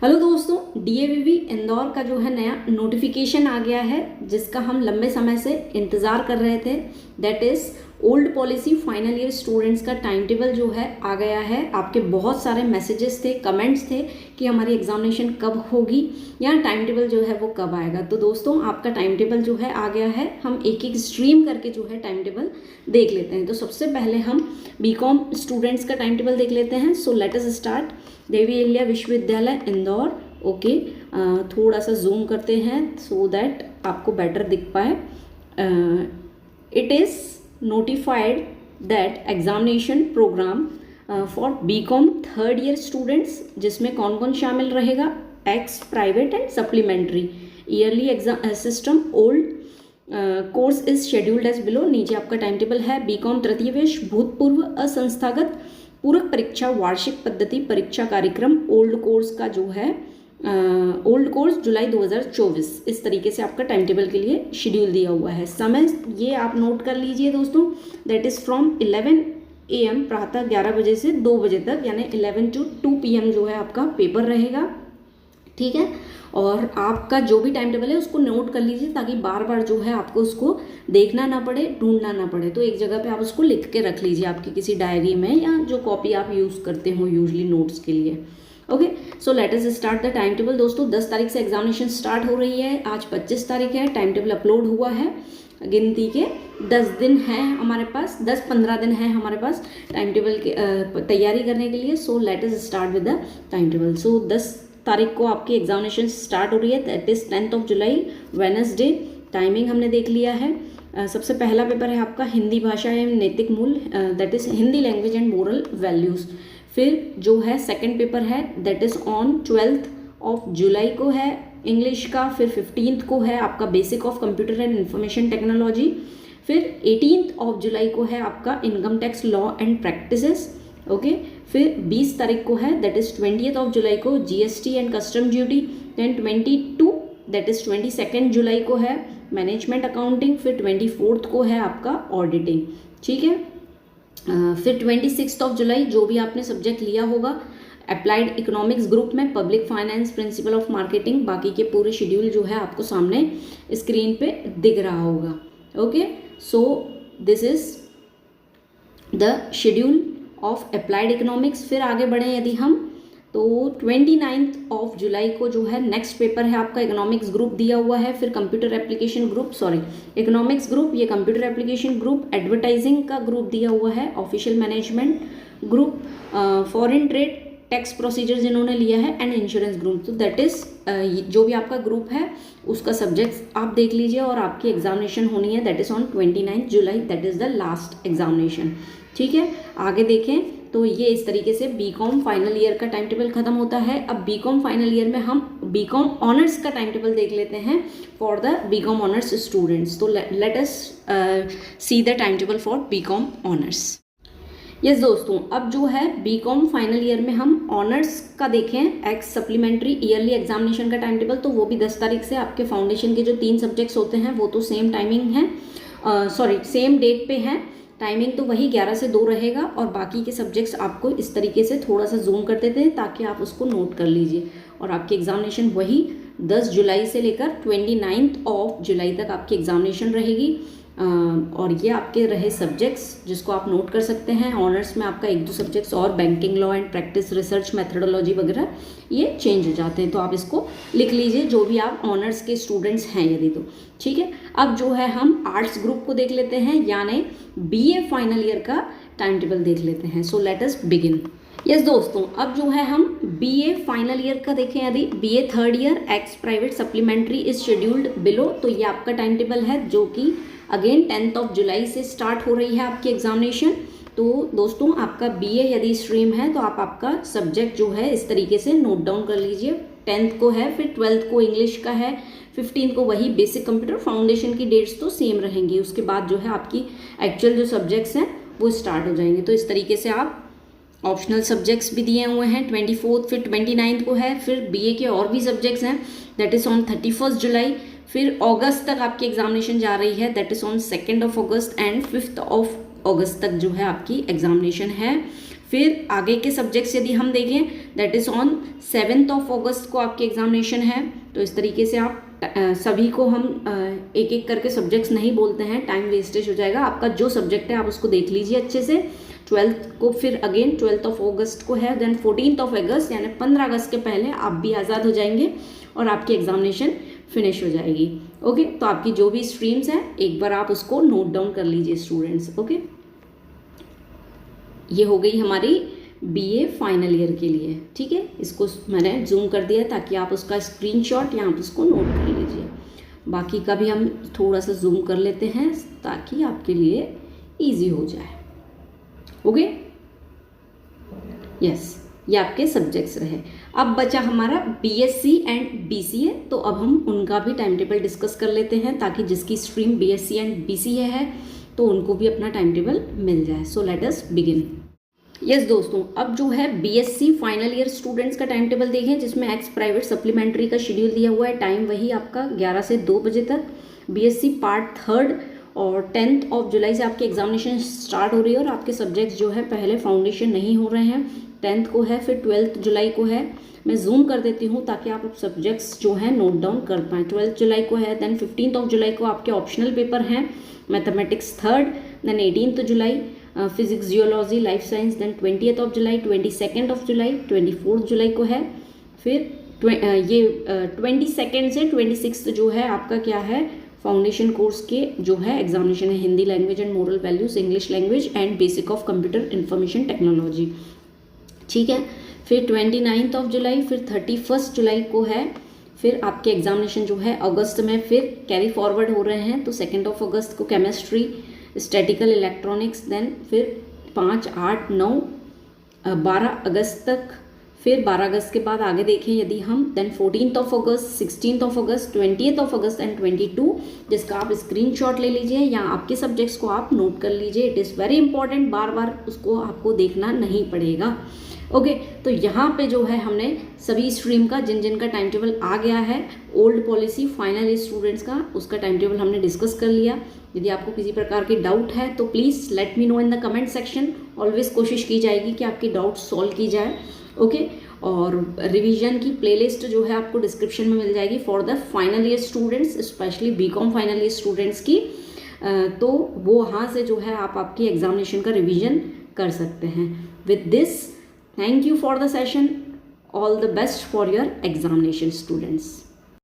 Hello दोस्तों, DAVV Indore का जो है नया नोटिफिकेशन आ गया है जिसका हम लंबे समय से इंतज़ार कर रहे थे। That is old policy final year students का टाइम टेबल जो है आ गया है। आपके बहुत सारे मैसेजेस थे, कमेंट्स थे कि हमारी एग्जामिनेशन कब होगी या टाइम टेबल जो है वो कब आएगा। तो दोस्तों आपका टाइम टेबल जो है आ गया है। हम एक एक स्ट्रीम करके जो है टाइम टेबल देख लेते हैं। तो सबसे पहले हम बीकॉम स्टूडेंट्स का टाइम टेबल देख लेते हैं। So let us start. Devi Ahilya Vishwavidyalaya Indore. Okay, थोड़ा सा जूम करते हैं सो दैट आपको बेटर दिख पाए। It is notified that examination programme for BCom third year students, जिसमें कौन कौन शामिल रहेगा, ex private and supplementary yearly exam system old course is scheduled as below. नीचे आपका टाइम टेबल है। बीकॉम तृतीय वर्ष भूतपूर्व असंस्थागत पूरक परीक्षा वार्षिक पद्धति परीक्षा कार्यक्रम ओल्ड कोर्स का जो है ओल्ड कोर्स जुलाई 2024, इस तरीके से आपका टाइम टेबल के लिए शेड्यूल दिया हुआ है। समय ये आप नोट कर लीजिए दोस्तों, दैट इज़ फ्रॉम 11 AM प्रातः 11 बजे से 2 बजे तक, यानी 11 to 2 PM जो है आपका पेपर रहेगा। ठीक है, और आपका जो भी टाइम टेबल है उसको नोट कर लीजिए ताकि बार बार जो है आपको उसको देखना ना पड़े, ढूंढना ना पड़े। तो एक जगह पे आप उसको लिख के रख लीजिए आपकी किसी डायरी में या जो कॉपी आप यूज़ करते हो यूजली नोट्स के लिए। Okay, so let us start the time table. दोस्तों 10 तारीख से एग्जामिनेशन स्टार्ट हो रही है। आज 25 तारीख है। टाइम टेबल अपलोड हुआ है। गिनती के 10 दिन हैं हमारे पास, 10-15 दिन हैं हमारे पास टाइम टेबल के तैयारी करने के लिए। So let us start with the time table. So 10 तारीख को आपकी एग्जामिनेशन स्टार्ट हो रही है। That is 10 July Wednesday. Timing हमने देख लिया है। सबसे पहला पेपर है आपका हिंदी भाषा एवं नैतिक मूल्य, that is Hindi language and moral values. फिर जो है सेकंड पेपर है दैट इज़ ऑन 12 जुलाई को है इंग्लिश का। फिर 15 को है आपका basic of computer and information technology. फिर 18 जुलाई को है आपका income tax law and practices. Okay, फिर 20 तारीख को है दैट इज़ 20 जुलाई को GST and custom duty. Then 22 that is 22 जुलाई को है मैनेजमेंट अकाउंटिंग। फिर 24 को है आपका ऑडिटिंग। ठीक है, फिर 26 जुलाई जो भी आपने सब्जेक्ट लिया होगा अप्लाइड इकोनॉमिक्स ग्रुप में public finance, principle of marketing, बाकी के पूरे शेड्यूल जो है आपको सामने स्क्रीन पे दिख रहा होगा। Okay, so this is the schedule of applied economics. फिर आगे बढ़ें यदि हम तो 29 जुलाई को जो है नेक्स्ट पेपर है आपका इकोनॉमिक्स ग्रुप दिया हुआ है। फिर computer application group, economics group, ये कंप्यूटर एप्लीकेशन ग्रुप, एडवर्टाइजिंग का ग्रुप दिया हुआ है, official management group, foreign trade, tax procedure जिन्होंने लिया है, एंड इंश्योरेंस ग्रुप। तो दैट इज़ जो भी आपका ग्रुप है उसका सब्जेक्ट्स आप देख लीजिए और आपकी एग्जामिनेशन होनी है that is on 29 July, that is the last examination. ठीक है, आगे देखें तो ये इस तरीके से बीकॉम फाइनल ईयर का टाइम टेबल खत्म होता है। अब बीकॉम फाइनल ईयर में हम बीकॉम ऑनर्स का टाइम टेबल देख लेते हैं for the BCom honours students. तो let us see the time table for BCom honours. Yes दोस्तों, अब जो है बीकॉम फाइनल ईयर में हम ऑनर्स का देखें एक्स सप्लीमेंट्री ईयरली एग्जामिनेशन का टाइम टेबल, तो वो भी 10 तारीख से आपके फाउंडेशन के जो 3 सब्जेक्ट्स होते हैं वो तो सेम टाइमिंग है, सेम डेट पे है। टाइमिंग तो वही 11 से 2 रहेगा और बाकी के सब्जेक्ट्स आपको इस तरीके से थोड़ा सा जूम कर देते हैं ताकि आप उसको नोट कर लीजिए। और आपकी एग्जामिनेशन वही 10 जुलाई से लेकर 29 जुलाई तक आपकी एग्जामिनेशन रहेगी। और ये आपके रहे सब्जेक्ट्स जिसको आप नोट कर सकते हैं। ऑनर्स में आपका 1-2 सब्जेक्ट्स और banking law and practice, research methodology वगैरह ये चेंज हो जाते हैं, तो आप इसको लिख लीजिए जो भी आप ऑनर्स के स्टूडेंट्स हैं यदि तो। ठीक है, अब जो है हम आर्ट्स ग्रुप को देख लेते हैं, यानी BA फाइनल ईयर का टाइम टेबल देख लेते हैं। So let us begin. Yes दोस्तों, अब जो है हम BA फाइनल ईयर का देखें यदि BA third year x private supplementary is scheduled below, तो ये आपका टाइम टेबल है जो कि अगेन 10 जुलाई से स्टार्ट हो रही है आपकी एग्जामिनेशन। तो दोस्तों आपका BA यदि स्ट्रीम है तो आप आपका सब्जेक्ट जो है इस तरीके से नोट डाउन कर लीजिए। 10th को है, फिर 12th को इंग्लिश का है, 15 को वही बेसिक कंप्यूटर, फाउंडेशन की डेट्स तो सेम रहेंगी। उसके बाद जो है आपकी एक्चुअल जो सब्जेक्ट्स हैं वो स्टार्ट हो जाएंगे। तो इस तरीके से आप ऑप्शनल सब्जेक्ट्स भी दिए हुए हैं 24, फिर 29 को है। फिर BA के और भी सब्जेक्ट्स हैं दैट इज़ ऑन 31 जुलाई। फिर अगस्त तक आपकी एग्जामिनेशन जा रही है that is on 2 August and 5 अगस्त तक जो है आपकी एग्जामिनेशन है। फिर आगे के सब्जेक्ट्स यदि हम देखें, दैट इज़ ऑन 7 अगस्त को आपकी एग्जामिनेशन है। तो इस तरीके से आप सभी को हम एक एक करके सब्जेक्ट्स नहीं बोलते हैं, टाइम वेस्टेज हो जाएगा। आपका जो सब्जेक्ट है आप उसको देख लीजिए अच्छे से। 12th को फिर अगेन 12 अगस्त को है, देन 14 अगस्त यानी 15 अगस्त के पहले आप भी आज़ाद हो जाएंगे और आपकी एग्जामिनेशन फिनिश हो जाएगी। ओके, तो आपकी जो भी स्ट्रीम्स हैं एक बार आप उसको नोट डाउन कर लीजिए स्टूडेंट्स। ओके, ये हो गई हमारी बीए फाइनल ईयर के लिए। ठीक है, इसको मैंने जूम कर दिया ताकि आप उसका स्क्रीनशॉट या आप उसको नोट कर लीजिए। बाकी का भी हम थोड़ा सा जूम कर लेते हैं ताकि आपके लिए इजी हो जाए। ओके, यस, ये आपके सब्जेक्ट्स रहे। अब बचा हमारा बीएससी एंड बीसीए, तो अब हम उनका भी टाइम टेबल डिस्कस कर लेते हैं ताकि जिसकी स्ट्रीम बीएससी एंड बीसीए है तो उनको भी अपना टाइम टेबल मिल जाए। सो लेट अस बिगिन। यस दोस्तों, अब जो है बीएससी फाइनल ईयर स्टूडेंट्स का टाइम टेबल देखें, जिसमें एक्स प्राइवेट सप्लीमेंट्री का शेड्यूल दिया हुआ है। टाइम वही आपका 11 से 2 बजे तक। बीएससी पार्ट 3 और 10 जुलाई से आपकी एग्जामिनेशन स्टार्ट हो रही है और आपके सब्जेक्ट्स जो है पहले फाउंडेशन नहीं हो रहे हैं। 10 को है, फिर 12 जुलाई को है। मैं जूम कर देती हूँ ताकि आप सब्जेक्ट्स जो है नोट डाउन कर पाएँ। 12 जुलाई को है, देन 15 जुलाई को आपके ऑप्शनल पेपर हैं, mathematics 3rd, then 18 July physics, geology, life science, then 20 July, 22 July, 24 July को है। फिर ये 22 से 26 जो है आपका क्या है, फाउंडेशन कोर्स के जो है एग्जामिनेशन है। Hindi language and moral values, English language and basic of computer information technology. ठीक है, फिर 29 जुलाई, फिर 31 जुलाई को है। फिर आपके एग्जामिनेशन जो है अगस्त में फिर कैरी फॉरवर्ड हो रहे हैं। तो 2 अगस्त को केमिस्ट्री, स्टैटिकल, इलेक्ट्रॉनिक्स, देन फिर 5, 8, 9, 12 अगस्त तक। फिर 12 अगस्त के बाद आगे देखें यदि हम, then 14 August, 16 August, 20 August and 22, जिसका आप स्क्रीनशॉट ले लीजिए या आपके सब्जेक्ट्स को आप नोट कर लीजिए। इट इज़ वेरी इंपॉर्टेंट, बार बार उसको आपको देखना नहीं पड़ेगा। ओके, तो यहाँ पे जो है हमने सभी स्ट्रीम का जिन जिन का टाइम टेबल आ गया है, old policy final year students का, उसका टाइम टेबल हमने डिस्कस कर लिया। यदि आपको किसी प्रकार की डाउट है तो please let me know in the comment section. Always कोशिश की जाएगी कि आपकी डाउट सॉल्व की जाए। ओके, और रिवीजन की प्लेलिस्ट जो है आपको डिस्क्रिप्शन में मिल जाएगी for the final year students, specially BCom final year students की। तो वो वहाँ से जो है आप आपकी एग्जामिनेशन का रिवीजन कर सकते हैं। With this, thank you for the session. All the best for your examination, students.